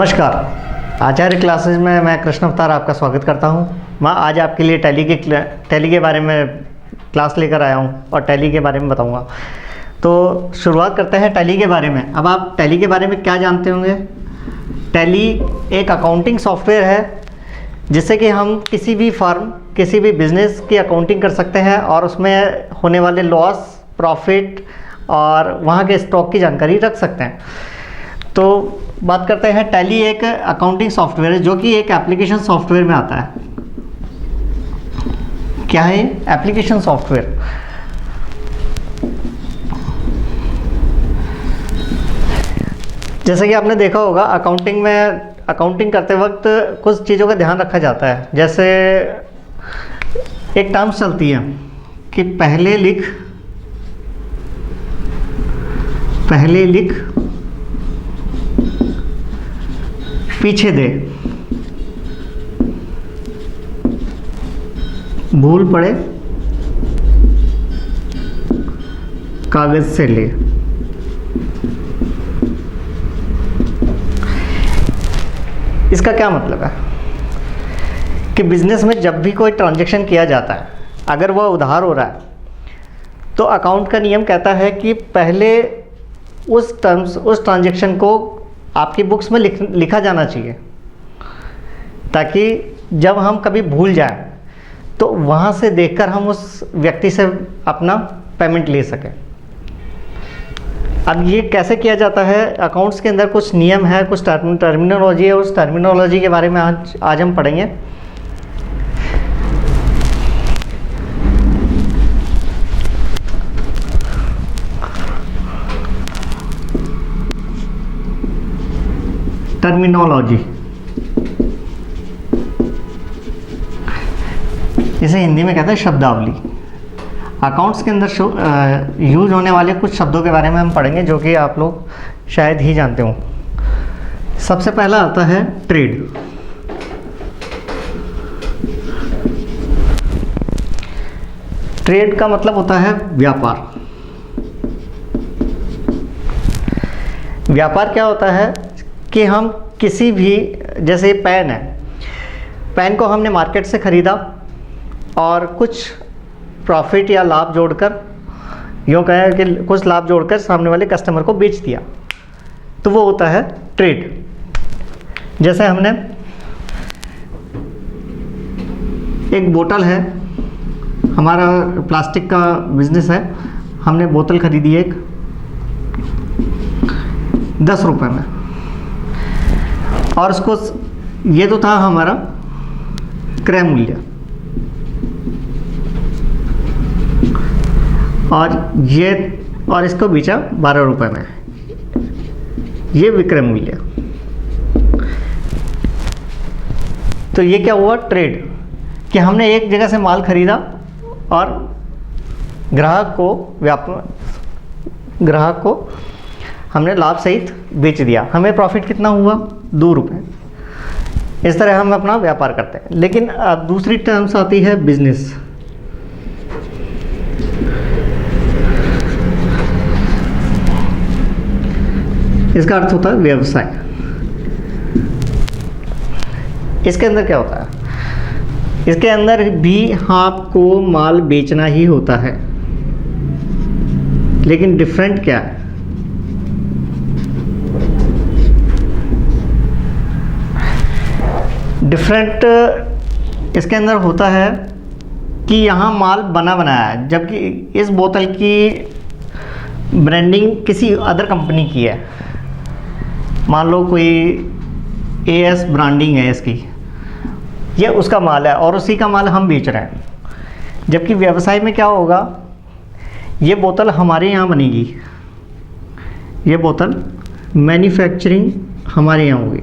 नमस्कार। आचार्य क्लासेस में मैं कृष्ण अवतार आपका स्वागत करता हूं। मैं आज आपके लिए टैली के बारे में क्लास लेकर आया हूं और टैली के बारे में बताऊंगा। तो शुरुआत करते हैं टैली के बारे में। अब आप टैली के बारे में क्या जानते होंगे? टैली एक अकाउंटिंग सॉफ्टवेयर है जिससे कि हम किसी भी फर्म, किसी भी बिजनेस की अकाउंटिंग कर सकते हैं और उसमें होने वाले लॉस, प्रॉफिट और वहाँ के स्टॉक की जानकारी रख सकते हैं। तो बात करते हैं, टैली एक अकाउंटिंग सॉफ्टवेयर है जो कि एक एप्लीकेशन सॉफ्टवेयर में आता है। क्या है एप्लीकेशन सॉफ्टवेयर? जैसे कि आपने देखा होगा, अकाउंटिंग में अकाउंटिंग करते वक्त कुछ चीज़ों का ध्यान रखा जाता है। जैसे एक टर्म्स चलती है कि पहले लिख पीछे दे, भूल पड़े कागज से ले। इसका क्या मतलब है कि बिजनेस में जब भी कोई ट्रांजैक्शन किया जाता है, अगर वह उधार हो रहा है, तो अकाउंट का नियम कहता है कि पहले उस ट्रांजैक्शन को आपकी बुक्स में लिखा जाना चाहिए, ताकि जब हम कभी भूल जाएं तो वहाँ से देखकर हम उस व्यक्ति से अपना पेमेंट ले सकें। अब ये कैसे किया जाता है? अकाउंट्स के अंदर कुछ नियम है, कुछ टर्मिनोलॉजी है। उस टर्मिनोलॉजी के बारे में आज हम पढ़ेंगे। टर्मिनोलॉजी, इसे हिंदी में कहते हैं शब्दावली। अकाउंट्स के अंदर यूज होने वाले कुछ शब्दों के बारे में हम पढ़ेंगे जो कि आप लोग शायद ही जानते हो। सबसे पहला आता है ट्रेड। ट्रेड का मतलब होता है व्यापार। व्यापार क्या होता है कि हम किसी भी, जैसे पेन है, पेन को हमने मार्केट से ख़रीदा और कुछ प्रॉफिट या लाभ जोड़कर, यूँ कहें कि कुछ लाभ जोड़कर सामने वाले कस्टमर को बेच दिया, तो वो होता है ट्रेड। जैसे हमने एक बोतल है, हमारा प्लास्टिक का बिजनेस है, हमने बोतल खरीदी एक 10 रुपये में, और उसको, ये तो था हमारा क्रय मूल्य, और इसको बेचा 12 रुपये में, ये विक्रय मूल्य। तो ये क्या हुआ? ट्रेड। कि हमने एक जगह से माल खरीदा और ग्राहक को हमने लाभ सहित बेच दिया। हमें प्रॉफिट कितना हुआ? 2 रुपये। इस तरह हम अपना व्यापार करते हैं। लेकिन अब दूसरी टर्म्स आती है बिजनेस। इसका अर्थ होता है व्यवसाय। इसके अंदर क्या होता है? इसके अंदर भी आपको माल बेचना ही होता है, लेकिन डिफरेंट क्या है? डिफरेंट इसके अंदर होता है कि यहाँ माल बना बनाया है, जबकि इस बोतल की ब्रांडिंग किसी अदर कंपनी की है। मान लो कोई AS ब्रांडिंग है इसकी, ये उसका माल है और उसी का माल हम बेच रहे हैं। जबकि व्यवसाय में क्या होगा? ये बोतल हमारे यहाँ बनेगी, ये बोतल मैन्युफैक्चरिंग हमारे यहाँ होगी।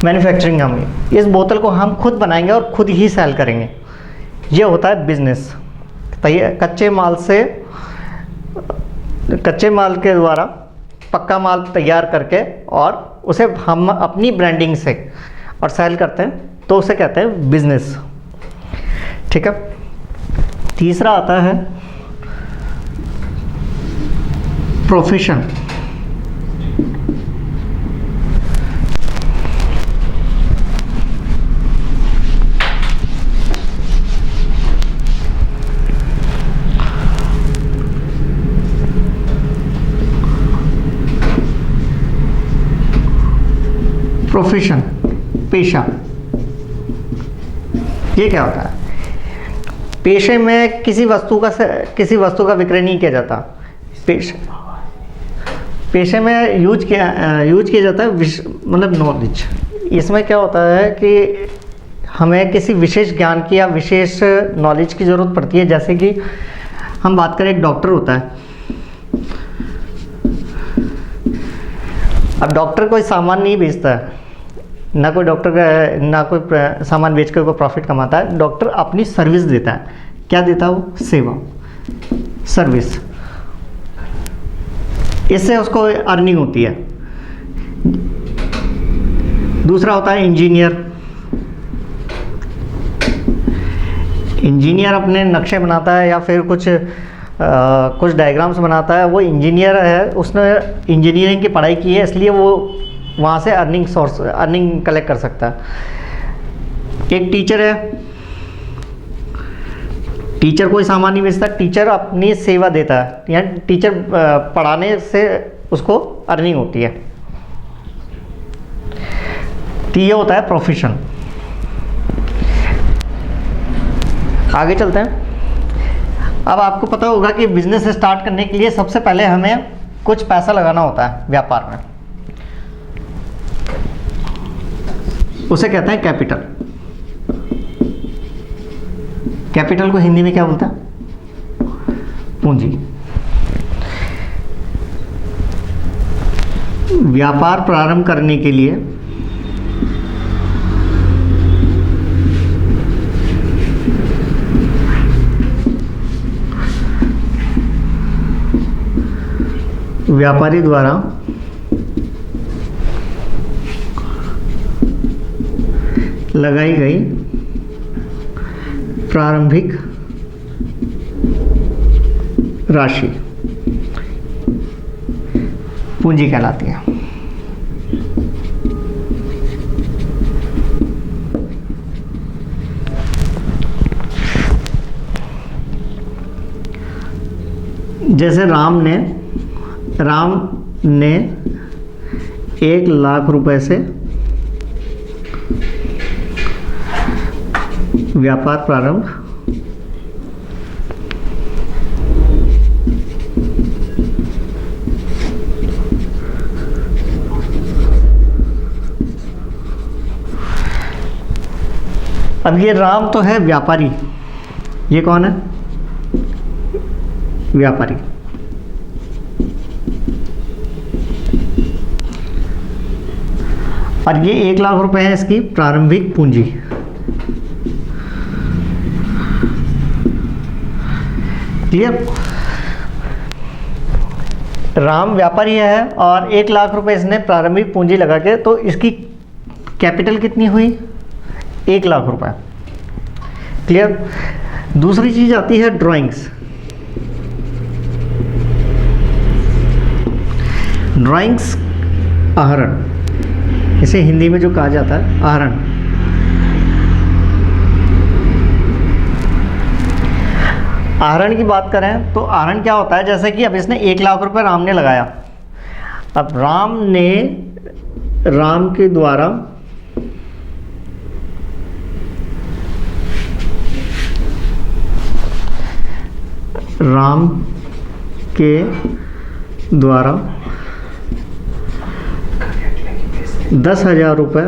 मैन्युफैक्चरिंग होगी, इस बोतल को हम खुद बनाएंगे और खुद ही सेल करेंगे। ये होता है बिजनेस। कच्चे माल के द्वारा पक्का माल तैयार करके और उसे हम अपनी ब्रांडिंग से और सेल करते हैं, तो उसे कहते हैं बिजनेस। ठीक है। तीसरा आता है प्रोफेशन। प्रोफेशन, पेशा। ये क्या होता है? पेशे में किसी वस्तु का विक्रय नहीं किया जाता। पेशे में यूज किया जाता है मतलब नॉलेज। इसमें क्या होता है कि हमें किसी विशेष ज्ञान की या विशेष नॉलेज की ज़रूरत पड़ती है। जैसे कि हम बात करें, एक डॉक्टर होता है। अब डॉक्टर कोई सामान नहीं बेचता है, ना कोई सामान बेचकर कोई प्रॉफिट कमाता है। डॉक्टर अपनी सर्विस देता है। क्या देता है वो? सेवा, सर्विस। इससे उसको अर्निंग होती है। दूसरा होता है इंजीनियर। इंजीनियर अपने नक्शे बनाता है या फिर कुछ डायग्राम्स बनाता है। वो इंजीनियर है, उसने इंजीनियरिंग की पढ़ाई की है, इसलिए वो वहाँ से अर्निंग कलेक्ट कर सकता है। एक टीचर है। टीचर कोई सामान नहीं बेचता, टीचर अपनी सेवा देता है, या टीचर पढ़ाने से उसको अर्निंग होती है। तो ये होता है प्रोफेशन। आगे चलते हैं। अब आपको पता होगा कि बिजनेस स्टार्ट करने के लिए सबसे पहले हमें कुछ पैसा लगाना होता है व्यापार में। उसे कहते हैं कैपिटल। कैपिटल को हिंदी में क्या बोलते हैं? पूंजी। व्यापार प्रारंभ करने के लिए व्यापारी द्वारा लगाई गई प्रारंभिक राशि पूंजी कहलाती है। जैसे राम ने 1 लाख रुपए से व्यापार प्रारंभ अब ये राम तो है व्यापारी। ये कौन है? व्यापारी। और ये 1 लाख रुपए है इसकी प्रारंभिक पूंजी। क्लियर? राम व्यापारी है और 1 लाख रुपए इसने प्रारंभिक पूंजी लगा के, तो इसकी कैपिटल कितनी हुई? 1 लाख रुपए। क्लियर? दूसरी चीज आती है ड्राइंग्स। ड्राइंग्स आहरण, इसे हिंदी में जो कहा जाता है आहरण। आहरण की बात करें तो आहरण क्या होता है? जैसे कि अब इसने 1 लाख रुपए राम ने लगाया। अब राम के द्वारा राम के द्वारा 10,000 रुपये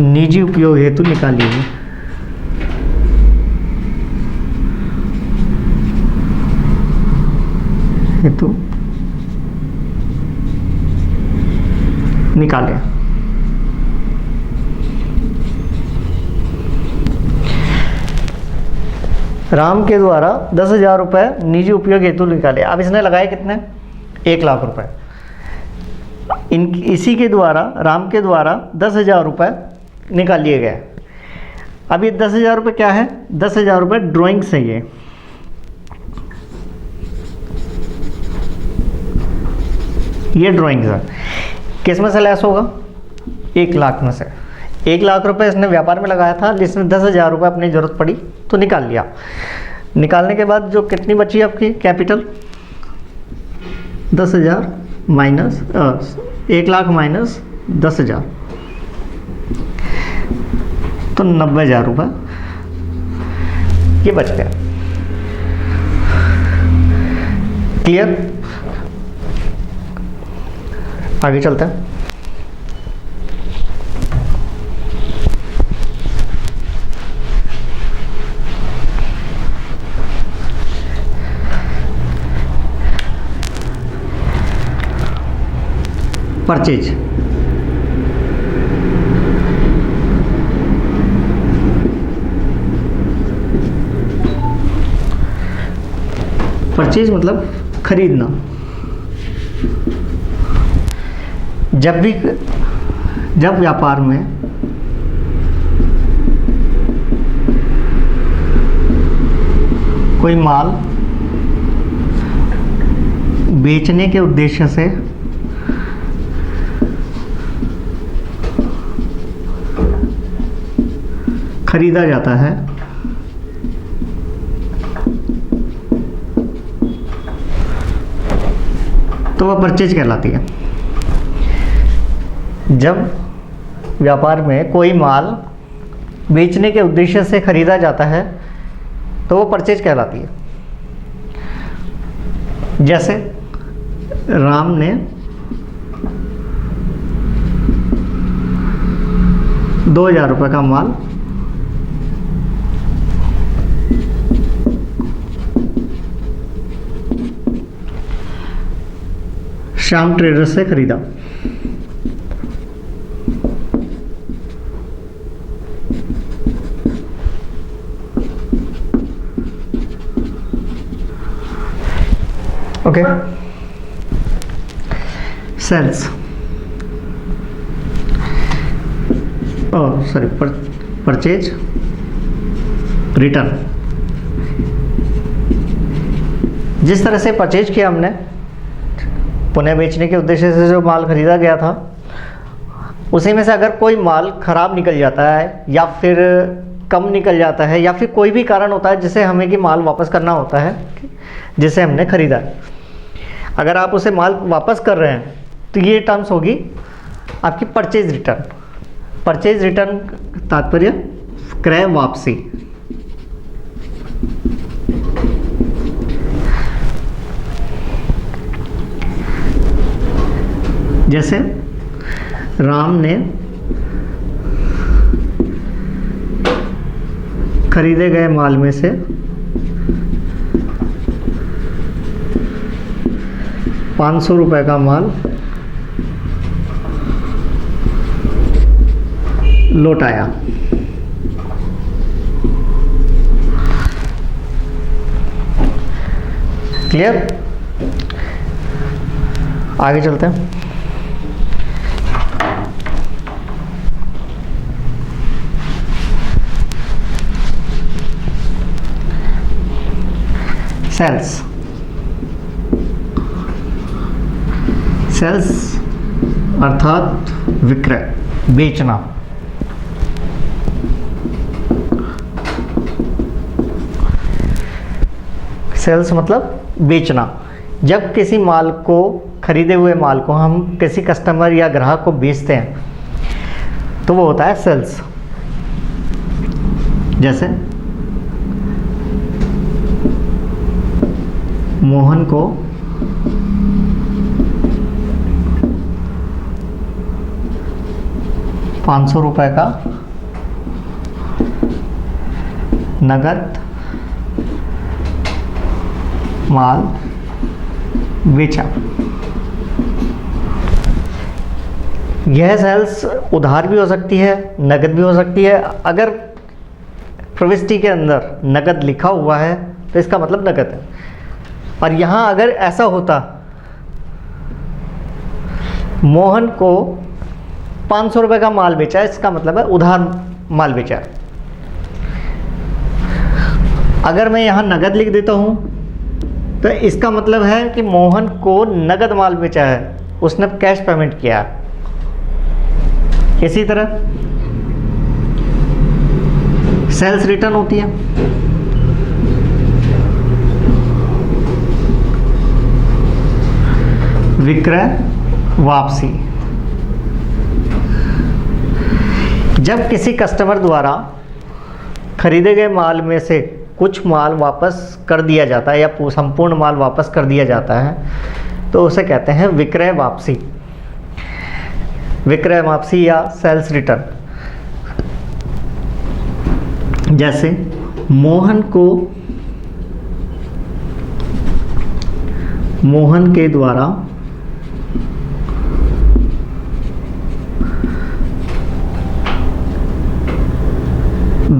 निजी उपयोग हेतु निकालिए। हेतु निकाले। राम के द्वारा 10,000 रुपये निजी उपयोग हेतु निकाले। अब इसने लगाए कितने? 1 लाख रुपए। इसी के द्वारा राम के द्वारा 10,000 रुपये निकाल लिए गए। अब ये 10,000 रुपये क्या है? 10,000 रुपये ड्राइंग्स है। ये ड्राइंग्स है। किस में से लेस होगा? 1 लाख में से। 1 लाख रुपए इसने व्यापार में लगाया था, जिसने 10,000 रुपये अपनी ज़रूरत पड़ी तो निकाल लिया। निकालने के बाद जो कितनी बची आपकी कैपिटल? 10,000 माइनस 1 लाख माइनस 10,000, तो 90,000 रुपये ये बच गया। क्लियर? आगे चलते हैं। परचेज। परचेज मतलब खरीदना। जब व्यापार में कोई माल बेचने के उद्देश्य से खरीदा जाता है तो वह परचेज कहलाती है। जब व्यापार में कोई माल बेचने के उद्देश्य से खरीदा जाता है तो वो परचेज कहलाती है। जैसे राम ने 2,000 रुपये का माल श्याम ट्रेडर्स से खरीदा। Okay, sales sorry purchase return. जिस तरह से परचेज किया हमने, पुनः बेचने के उद्देश्य से जो माल खरीदा गया था, उसी में से अगर कोई माल खराब निकल जाता है या फिर कम निकल जाता है या फिर कोई भी कारण होता है जिसे हमें कि माल वापस करना होता है, जिसे हमने खरीदा है, अगर आप उसे माल वापस कर रहे हैं तो ये टर्म्स होगी आपकी परचेज रिटर्न। परचेज रिटर्न तात्पर्य क्रय वापसी। जैसे राम ने खरीदे गए माल में से 500 रुपये का माल लौटाया। क्लियर? आगे चलते हैं। सेल्स। सेल्स अर्थात विक्रय, बेचना। सेल्स मतलब बेचना। जब किसी माल को, खरीदे हुए माल को हम किसी कस्टमर या ग्राहक को बेचते हैं तो वो होता है सेल्स। जैसे मोहन को ₹500 का नगद माल बेचा। यह सेल्स उधार भी हो सकती है, नगद भी हो सकती है। अगर प्रविष्टि के अंदर नगद लिखा हुआ है तो इसका मतलब नगद है। और यहाँ अगर ऐसा होता, मोहन को ₹500 का माल बेचा, इसका मतलब है उधार माल बेचा। अगर मैं यहाँ नगद लिख देता हूँ तो इसका मतलब है कि मोहन को नगद माल बेचा है, उसने कैश पेमेंट किया। इसी तरह सेल्स रिटर्न होती है। विक्रय वापसी, जब किसी कस्टमर द्वारा खरीदे गए माल में से कुछ माल वापस कर दिया जाता है या संपूर्ण माल वापस कर दिया जाता है तो उसे कहते हैं विक्रय वापसी। विक्रय वापसी या सेल्स रिटर्न। जैसे मोहन के द्वारा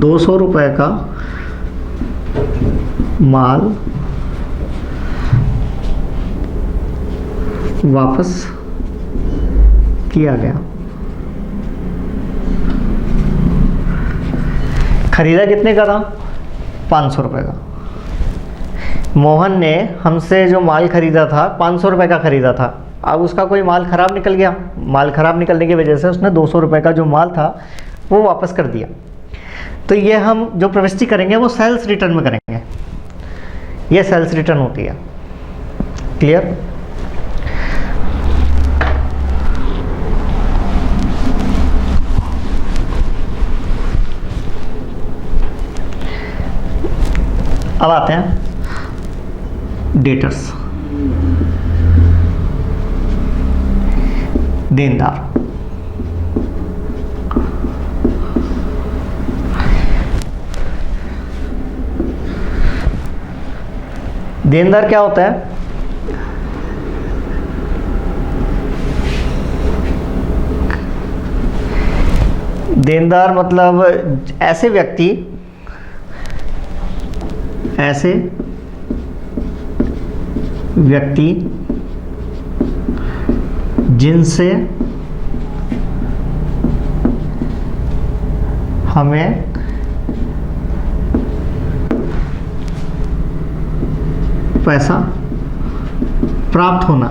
₹200 का माल वापस किया गया। खरीदा कितने का था? ₹500 का। मोहन ने हमसे जो माल खरीदा था ₹500 का खरीदा था। अब उसका कोई माल ख़राब निकल गया। माल ख़राब निकलने की वजह से उसने ₹200 का जो माल था वो वापस कर दिया। तो ये हम जो प्रविष्टि करेंगे वो सेल्स रिटर्न में करेंगे। ये सेल्स रिटर्न होती है। क्लियर? अब आते हैं डेटर्स, देनदार। देनदार क्या होता है? देनदार मतलब ऐसे व्यक्ति जिनसे हमें पैसा प्राप्त होना।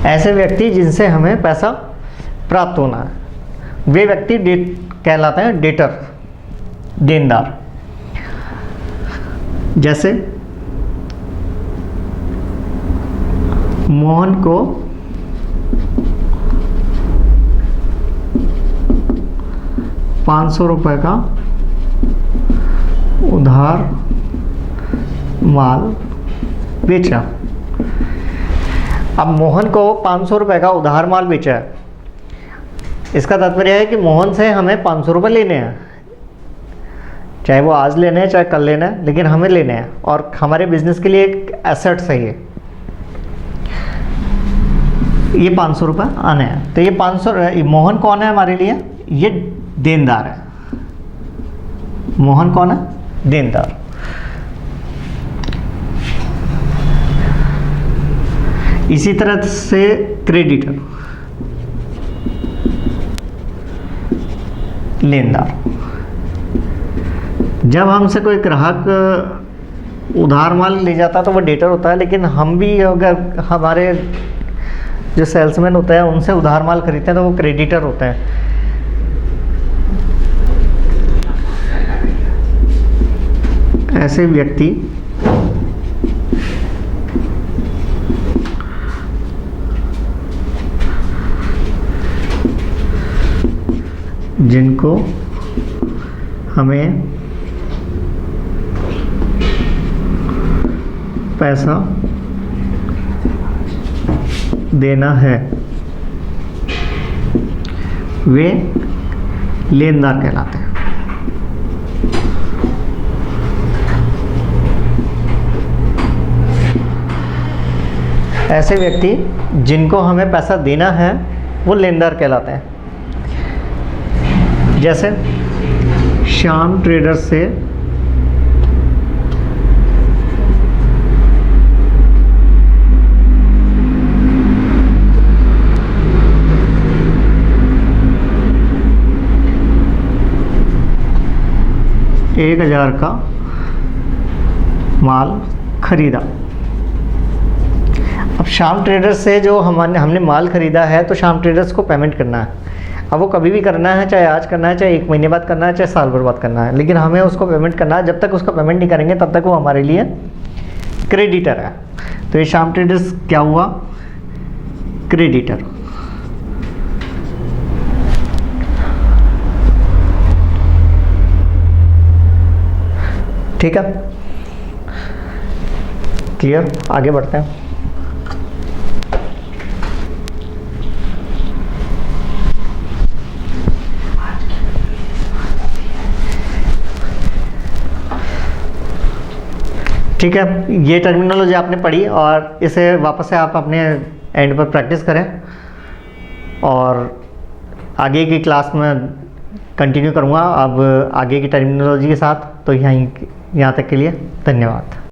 ऐसे व्यक्ति जिनसे हमें पैसा प्राप्त होना है वे व्यक्ति कहलाते हैं डेटर, देनदार। जैसे मोहन को ₹500 का उधार माल बेचा। अब मोहन को ₹500 का उधार माल बेचा है। इसका तात्पर्य है कि मोहन से हमें ₹500 लेने हैं, चाहे वो आज लेने हैं चाहे कल लेना है, लेकिन हमें लेने हैं और हमारे बिजनेस के लिए एक एसेट सही है। ये ₹500 आने हैं। तो ये 500 मोहन कौन है हमारे लिए? ये देनदार है। मोहन कौन है? देनदार। इसी तरह से क्रेडिटर, लेनदार। जब हमसे कोई ग्राहक उधार माल ले जाता है तो वो डेटर होता है, लेकिन हम भी अगर हमारे जो सेल्समैन होता है उनसे उधार माल खरीदते हैं तो वो क्रेडिटर होते हैं। ऐसे व्यक्ति जिनको हमें पैसा देना है वे लेनदार कहलाते हैं। ऐसे व्यक्ति जिनको हमें पैसा देना है वो लेनदार कहलाते हैं। जैसे श्याम ट्रेडर्स से 1000 का माल खरीदा। अब श्याम ट्रेडर्स से जो हमने माल ख़रीदा है तो श्याम ट्रेडर्स को पेमेंट करना है। अब वो कभी भी करना है, चाहे आज करना है, चाहे 1 महीने बाद करना है, चाहे साल भर बाद करना है, लेकिन हमें उसको पेमेंट करना है। जब तक उसका पेमेंट नहीं करेंगे तब तक वो हमारे लिए क्रेडिटर है। तो ये श्याम ट्रेडर्स क्या हुआ? क्रेडिटर। ठीक है, क्लियर? आगे बढ़ते हैं। ठीक है, ये टर्मिनोलॉजी आपने पढ़ी और इसे वापस से आप अपने एंड पर प्रैक्टिस करें और आगे की क्लास में कंटिन्यू करूँगा अब आगे की टर्मिनोलॉजी के साथ। तो यहाँ तक के लिए धन्यवाद।